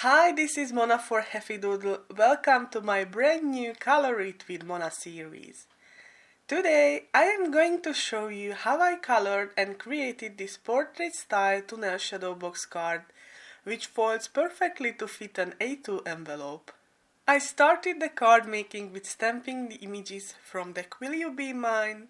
Hi, this is Mona for Heffy Doodle. Welcome to my brand new Color It with Mona series. Today I am going to show you how I colored and created this portrait style tunnel Shadowbox card, which folds perfectly to fit an A2 envelope. I started the card making with stamping the images from the Quill You Be Mine,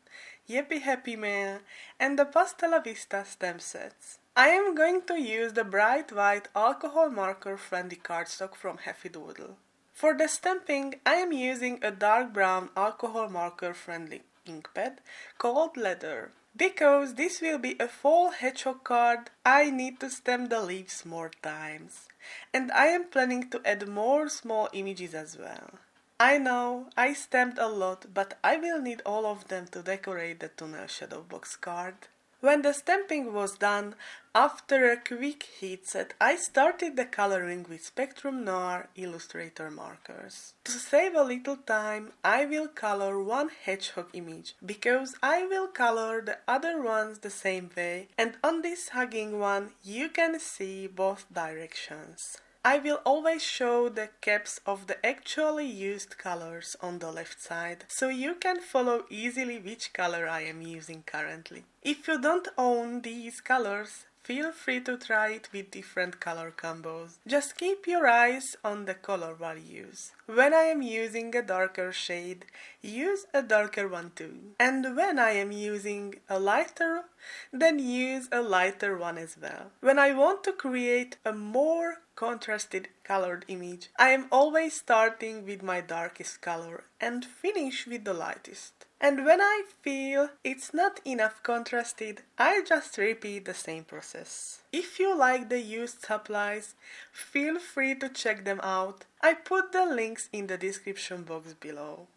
Yappy Happy Mail and the Pastel Vista stamp sets. I am going to use the bright white alcohol marker friendly cardstock from Heffy Doodle. For the stamping, I am using a dark brown alcohol marker friendly ink pad called Leather. Because this will be a fall hedgehog card, I need to stamp the leaves more times. And I am planning to add more small images as well. I know, I stamped a lot, but I will need all of them to decorate the tunnel Shadowbox card. When the stamping was done, after a quick heat set, I started the coloring with Spectrum Noir Illustrator markers. To save a little time, I will color one hedgehog image, because I will color the other ones the same way, and on this hugging one you can see both directions. I will always show the caps of the actually used colors on the left side, so you can follow easily which color I am using currently. If you don't own these colors, feel free to try it with different color combos. Just keep your eyes on the color values. When I am using a darker shade, use a darker one too. And when I am using a lighter, then use a lighter one as well. When I want to create a more contrasted colored image, I am always starting with my darkest color and finish with the lightest. And when I feel it's not enough contrasted, I just repeat the same process. If you like the used supplies, feel free to check them out. I put the links in the description box below.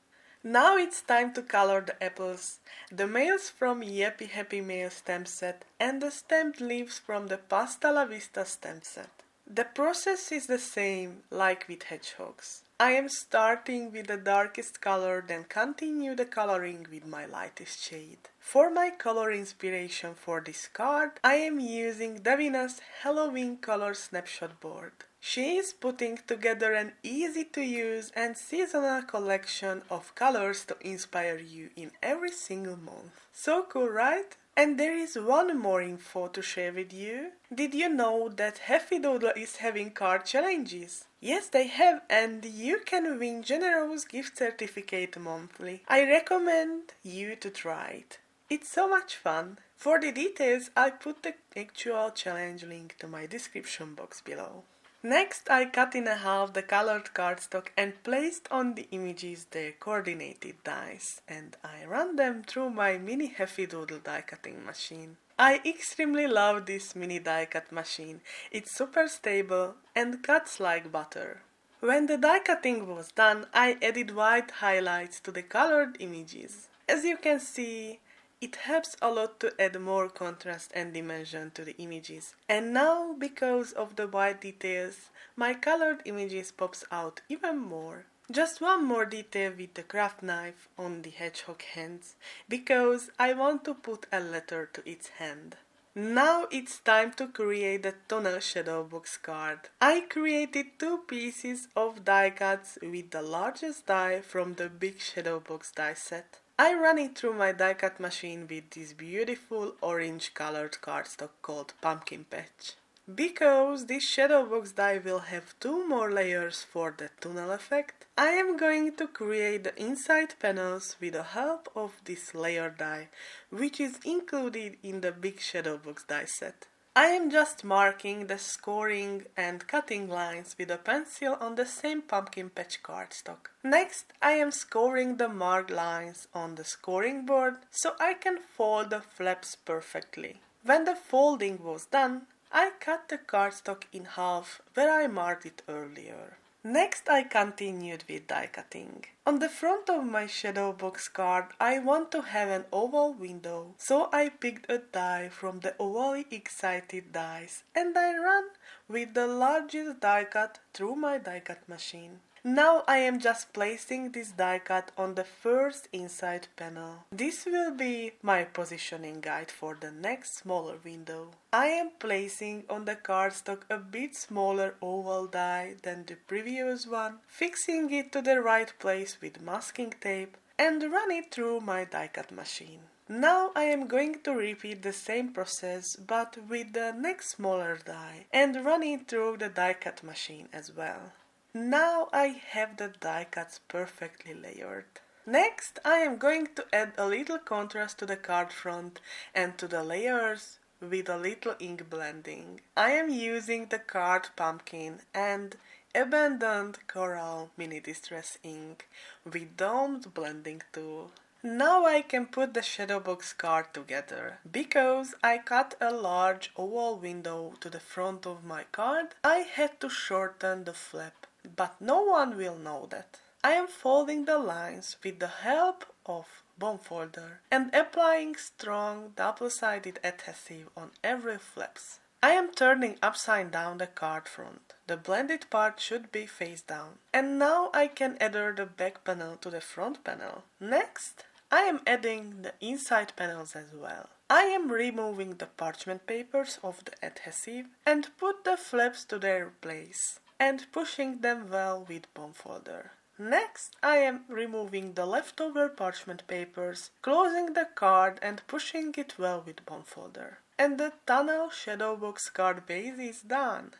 Now it's time to color the apples, the mails from Yappy Happy Mail stamp set and the stamped leaves from the Pastel Vista stamp set. The process is the same, like with hedgehogs. I am starting with the darkest color, then continue the coloring with my lightest shade. For my color inspiration for this card, I am using Davina's Halloween color snapshot board. She is putting together an easy to use and seasonal collection of colors to inspire you in every single month. So cool, right? And there is one more info to share with you. Did you know that Heffy Doodle is having card challenges? Yes, they have, and you can win generous gift certificate monthly. I recommend you to try it. It's so much fun. For the details, I put the actual challenge link to my description box below. Next, I cut in half the colored cardstock and placed on the images their coordinated dies, and I ran them through my mini Heffy Doodle die cutting machine. I extremely love this mini die cut machine. It's super stable and cuts like butter. When the die cutting was done, I added white highlights to the colored images. As you can see, it helps a lot to add more contrast and dimension to the images. And now, because of the white details, my colored images pops out even more. Just one more detail with the craft knife on the hedgehog hands, because I want to put a letter to its hand. Now it's time to create the tunnel Shadowbox card. I created two pieces of die cuts with the largest die from the big Shadowbox die set. I ran it through my die cut machine with this beautiful orange colored cardstock called Pumpkin Patch. Because this Shadowbox die will have two more layers for the tunnel effect, I am going to create the inside panels with the help of this layer die, which is included in the big Shadowbox die set. I am just marking the scoring and cutting lines with a pencil on the same Pumpkin Patch cardstock. Next, I am scoring the marked lines on the scoring board so I can fold the flaps perfectly. When the folding was done, I cut the cardstock in half where I marked it earlier. Next, I continued with die cutting. On the front of my Shadowbox card, I want to have an oval window, so I picked a die from the ovally excited dies and I ran with the largest die cut through my die cut machine. Now I am just placing this die cut on the first inside panel. This will be my positioning guide for the next smaller window. I am placing on the cardstock a bit smaller oval die than the previous one, fixing it to the right place with masking tape and run it through my die cut machine. Now I am going to repeat the same process but with the next smaller die and run it through the die cut machine as well. Now I have the die cuts perfectly layered. Next I am going to add a little contrast to the card front and to the layers with a little ink blending. I am using the card pumpkin and abandoned coral mini distress ink with domed blending tool. Now I can put the Shadowbox card together. Because I cut a large oval window to the front of my card, I had to shorten the flap, but no one will know that. I am folding the lines with the help of bond folder and applying strong double-sided adhesive on every flaps. I am turning upside down the card front. The blended part should be face down. And now I can adhere the back panel to the front panel. Next, I am adding the inside panels as well. I am removing the parchment papers of the adhesive and put the flaps to their place and pushing them well with bond folder. Next, I am removing the leftover parchment papers, closing the card and pushing it well with bond folder. And the tunnel Shadowbox card base is done.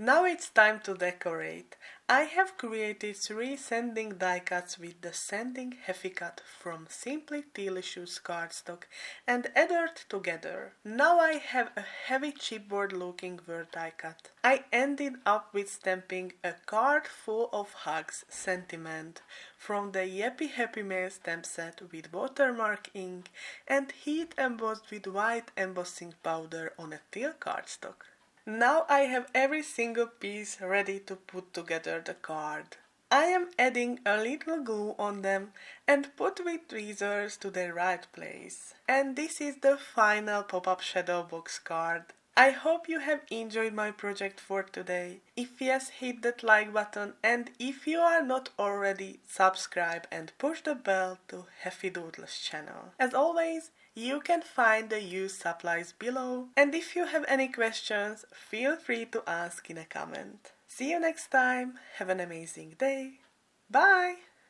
Now it's time to decorate. I have created 3 sanding die cuts with the sanding Heffy Cut from Simply Delicious cardstock and adhered together. Now I have a heavy chipboard looking word die cut. I ended up with stamping a card full of hugs sentiment from the Yappy Happy Mail stamp set with watermark ink and heat embossed with white embossing powder on a teal cardstock. Now I have every single piece ready to put together the card. I am adding a little glue on them and put with tweezers to their right place. And this is the final pop-up Shadowbox card. I hope you have enjoyed my project for today. If yes, hit that like button, and if you are not already, subscribe and push the bell to Heffy Doodle's channel. As always, you can find the used supplies below, and if you have any questions, feel free to ask in a comment. See you next time, have an amazing day, bye!